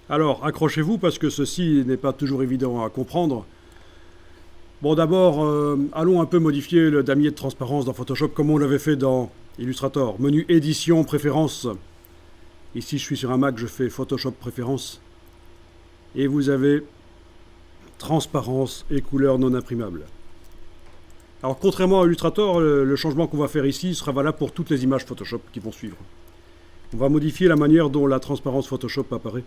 Alors, accrochez-vous parce que ceci n'est pas toujours évident à comprendre. Bon, d'abord, allons un peu modifier le damier de transparence dans Photoshop comme on l'avait fait dans Illustrator. Menu édition, préférences. Ici, je suis sur un Mac, je fais Photoshop préférences. Et vous avez transparence et couleur non imprimable. Alors, contrairement à Illustrator, le changement qu'on va faire ici sera valable pour toutes les images Photoshop qui vont suivre. On va modifier la manière dont la transparence Photoshop apparaît.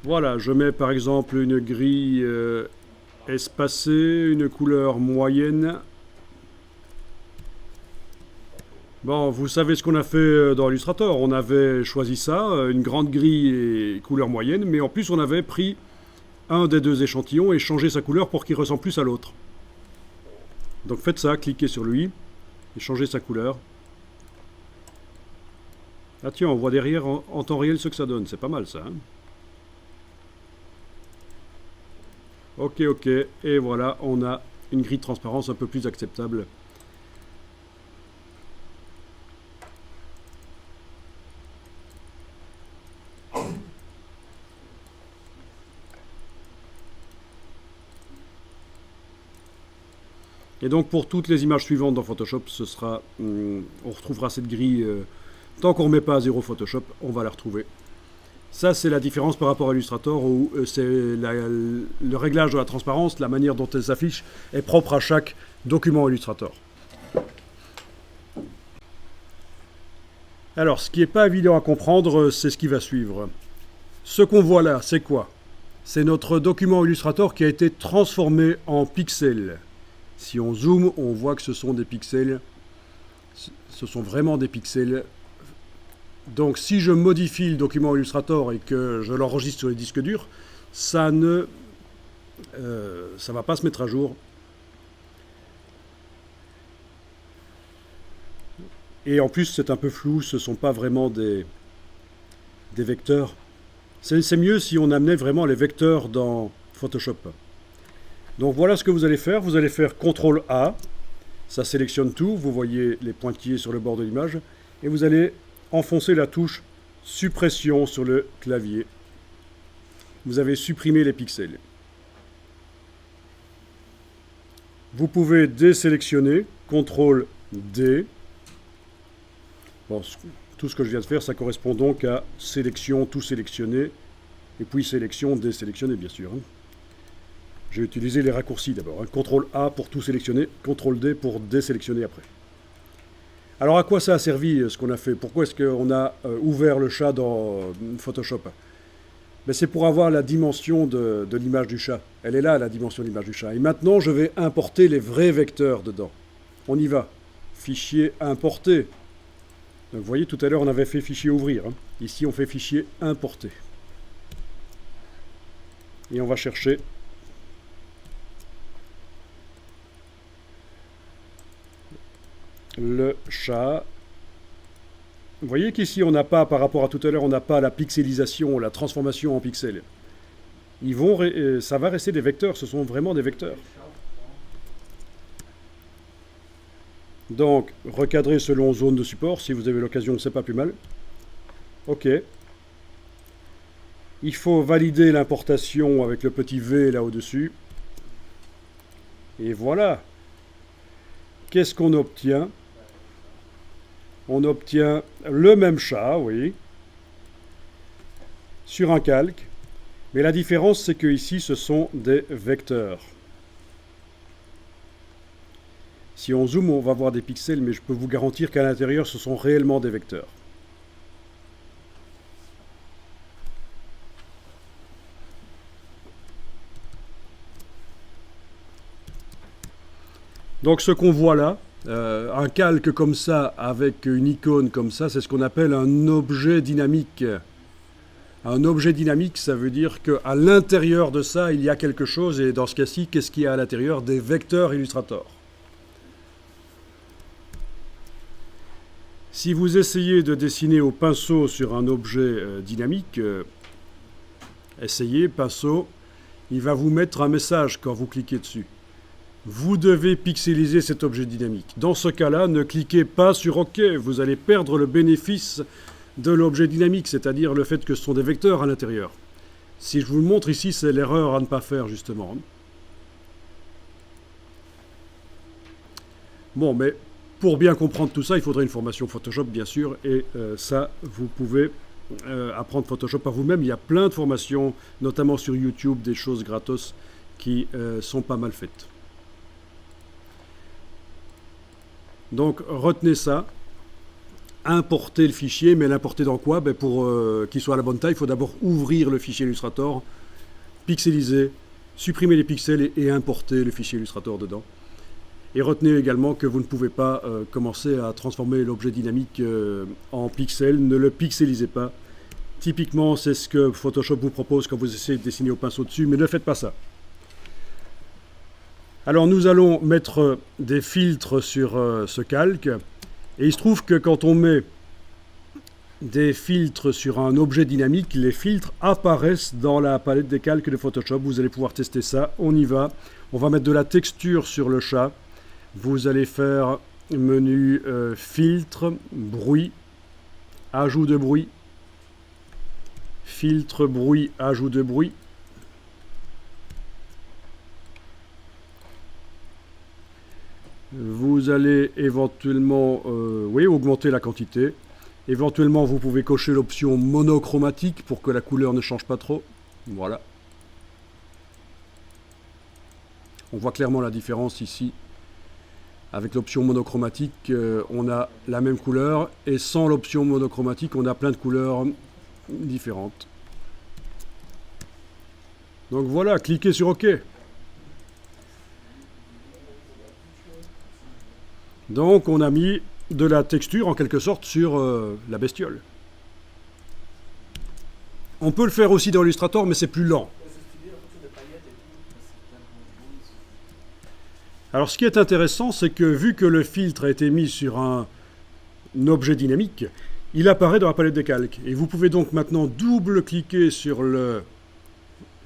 Voilà, je mets par exemple une grille espacée, une couleur moyenne. Bon, vous savez ce qu'on a fait dans Illustrator. On avait choisi ça, une grande grille et couleur moyenne, mais en plus on avait pris un des deux échantillons et changé sa couleur pour qu'il ressemble plus à l'autre. Donc faites ça, cliquez sur lui et changez sa couleur. Ah tiens, on voit derrière en temps réel ce que ça donne, c'est pas mal ça. Hein. Ok, et voilà, on a une grille de transparence un peu plus acceptable. Et donc pour toutes les images suivantes dans Photoshop, ce sera, on retrouvera cette grille. Tant qu'on ne remet pas à zéro Photoshop, on va la retrouver. Ça, c'est la différence par rapport à Illustrator où c'est le réglage de la transparence, la manière dont elle s'affiche, est propre à chaque document Illustrator. Alors, ce qui n'est pas évident à comprendre, c'est ce qui va suivre. Ce qu'on voit là, c'est quoi? C'est notre document Illustrator qui a été transformé en pixels. Si on zoome, on voit que ce sont des pixels. Ce sont vraiment des pixels. Donc si je modifie le document Illustrator et que je l'enregistre sur les disques durs, ça ne va pas se mettre à jour. Et en plus, c'est un peu flou, ce ne sont pas vraiment des vecteurs. C'est mieux si on amenait vraiment les vecteurs dans Photoshop. Donc voilà ce que vous allez faire. Vous allez faire CTRL A, ça sélectionne tout, vous voyez les pointillés sur le bord de l'image, et vous allez enfoncer la touche suppression sur le clavier. Vous avez supprimé les pixels. Vous pouvez désélectionner, CTRL D. Bon, tout ce que je viens de faire, ça correspond donc à sélection, tout sélectionner, et puis sélection, désélectionner bien sûr. J'ai utilisé les raccourcis d'abord. CTRL A pour tout sélectionner, CTRL D pour désélectionner après. Alors à quoi ça a servi ce qu'on a fait? Pourquoi est-ce qu'on a ouvert le chat dans Photoshop? Ben, c'est pour avoir la dimension de l'image du chat. Elle est là, la dimension de l'image du chat. Et maintenant, je vais importer les vrais vecteurs dedans. On y va. Fichier importer. Donc vous voyez, tout à l'heure, on avait fait fichier ouvrir. Hein. Ici, on fait fichier importer. Et on va chercher le chat. Vous voyez qu'ici, on n'a pas, par rapport à tout à l'heure, on n'a pas la pixelisation, la transformation en pixels. Ça va rester des vecteurs, ce sont vraiment des vecteurs. Donc, recadrer selon zone de support, si vous avez l'occasion, c'est pas plus mal. OK. Il faut valider l'importation avec le petit V là au-dessus. Et voilà. Qu'est-ce qu'on obtient? On obtient le même chat, oui, sur un calque. Mais la différence, c'est que ici, ce sont des vecteurs. Si on zoome, on va voir des pixels, mais je peux vous garantir qu'à l'intérieur, ce sont réellement des vecteurs. Donc ce qu'on voit là, un calque comme ça, avec une icône comme ça, c'est ce qu'on appelle un objet dynamique. Un objet dynamique, ça veut dire qu'à l'intérieur de ça, il y a quelque chose, et dans ce cas-ci, qu'est-ce qu'il y a à l'intérieur? Des vecteurs Illustrator. Si vous essayez de dessiner au pinceau sur un objet dynamique, essayez, pinceau, il va vous mettre un message quand vous cliquez dessus. vous devez pixeliser cet objet dynamique. Dans ce cas-là, ne cliquez pas sur OK, vous allez perdre le bénéfice de l'objet dynamique, c'est-à-dire le fait que ce sont des vecteurs à l'intérieur. Si je vous le montre ici, c'est l'erreur à ne pas faire, justement. Bon, mais pour bien comprendre tout ça, il faudrait une formation Photoshop, bien sûr, et ça, vous pouvez apprendre Photoshop par vous-même. Il y a plein de formations, notamment sur YouTube, des choses gratos qui sont pas mal faites. Donc, retenez ça. Importer le fichier, mais l'importer dans quoi? Pour qu'il soit à la bonne taille, il faut d'abord ouvrir le fichier Illustrator, pixeliser, supprimer les pixels et importer le fichier Illustrator dedans. Et retenez également que vous ne pouvez pas commencer à transformer l'objet dynamique en pixels. Ne le pixelisez pas. Typiquement, c'est ce que Photoshop vous propose quand vous essayez de dessiner au pinceau dessus, mais ne faites pas ça. Alors nous allons mettre des filtres sur ce calque. Et il se trouve que quand on met des filtres sur un objet dynamique, les filtres apparaissent dans la palette des calques de Photoshop. Vous allez pouvoir tester ça. On y va. On va mettre de la texture sur le chat. Vous allez faire menu filtre, bruit, ajout de bruit, filtre, bruit, ajout de bruit. Vous allez éventuellement augmenter la quantité. Éventuellement, vous pouvez cocher l'option monochromatique pour que la couleur ne change pas trop. Voilà. On voit clairement la différence ici. Avec l'option monochromatique, on a la même couleur. Et sans l'option monochromatique, on a plein de couleurs différentes. Donc voilà, cliquez sur OK. Donc on a mis de la texture en quelque sorte sur la bestiole. On peut le faire aussi dans Illustrator, mais c'est plus lent. Alors ce qui est intéressant, c'est que vu que le filtre a été mis sur un objet dynamique, il apparaît dans la palette des calques. Et vous pouvez donc maintenant double-cliquer sur le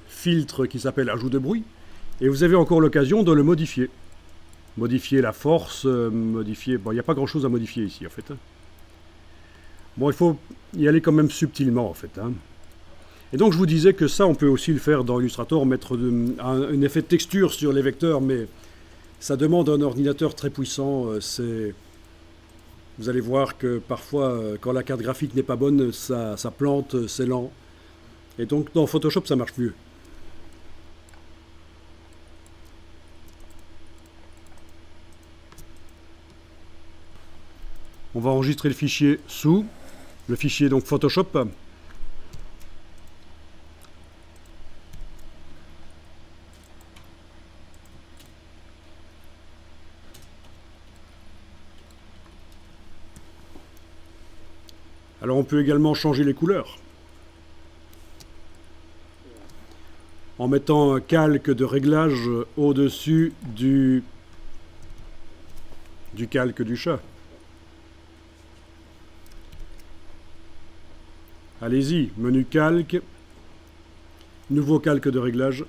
filtre qui s'appelle Ajout de bruit, et vous avez encore l'occasion de le modifier. Modifier la force, modifier... Bon, il n'y a pas grand-chose à modifier ici, en fait. Bon, il faut y aller quand même subtilement, en fait. Et donc, je vous disais que ça, on peut aussi le faire dans Illustrator, mettre un effet de texture sur les vecteurs, mais ça demande un ordinateur très puissant. Vous allez voir que parfois, quand la carte graphique n'est pas bonne, ça plante, c'est lent. Et donc, dans Photoshop, ça marche mieux. On va enregistrer le fichier sous, le fichier donc Photoshop. Alors on peut également changer les couleurs. En mettant un calque de réglage au-dessus du calque du chat. Allez-y, menu calque, nouveau calque de réglage.